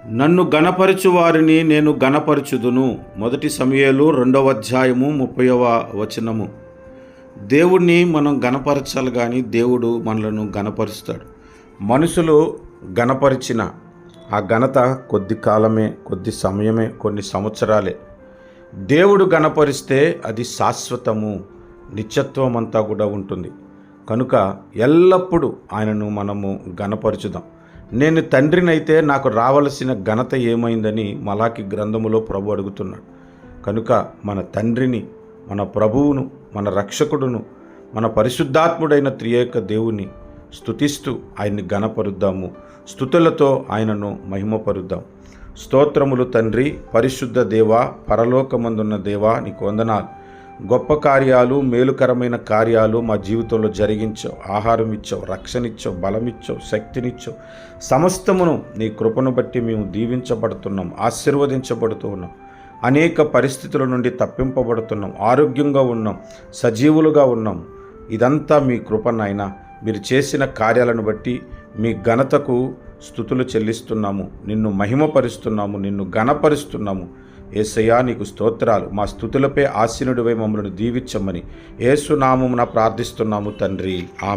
నన్ను గణపరచు వారిని నేను గణపరచుదును. 1 సమూయేలు 2వ అధ్యాయము 30వ వచనము. దేవుణ్ణి మనం గణపరచాలి, కానీ దేవుడు మనలను గణపరుస్తాడు. మనుషులు గణపరిచిన ఆ ఘనత కొద్ది కాలమే, కొద్ది సమయమే, కొన్ని సంవత్సరాలే. దేవుడు గణపరిస్తే అది శాశ్వతము, నిత్యత్వం అంతా కూడా ఉంటుంది. కనుక ఎల్లప్పుడూ ఆయనను మనము గణపరచుదాం. నేను తండ్రినైతే నాకు రావలసిన ఘనత ఏమైందని మలాకి గ్రంథములో ప్రభు అడుగుతున్నాడు. కనుక మన తండ్రిని, మన ప్రభువును, మన రక్షకుడును, మన పరిశుద్ధాత్ముడైన త్రియేక దేవుని స్తుతిస్తూ ఆయన్ని గణపరుద్దాము. స్తుతులతో ఆయనను మహిమపరుద్దాం. స్తోత్రములు తండ్రి, పరిశుద్ధ దేవా, పరలోకమందున్న దేవా, నీకు వందనాలు. గొప్ప కార్యాలు, మేలుకరమైన కార్యాలు మా జీవితంలో జరిగించావు. ఆహారం ఇచ్చావు, రక్షణ ఇచ్చావు, బలం ఇచ్చావు, శక్తినిచ్చావు. సమస్తమును నీ కృపను బట్టి మేము దీవించబడుతున్నాం, ఆశీర్వదించబడుతూ ఉన్నాం. అనేక పరిస్థితుల నుండి తప్పింపబడుతున్నాం, ఆరోగ్యంగా ఉన్నాం, సజీవులుగా ఉన్నాం. ఇదంతా మీ కృప నాయనా. మీరు చేసిన కార్యాలను బట్టి మీ ఘనతకు స్తుతులు చెల్లిస్తున్నాము, నిన్ను మహిమపరుస్తున్నాము, నిన్ను ఘనపరుస్తున్నాము. యేసయ్యా, నీకు స్తోత్రాలు. మా స్తుతులపై ఆసీనుడివై మమ్మల్ని దీవించమని యేసు నామమున ప్రార్థిస్తున్నాము తండ్రి.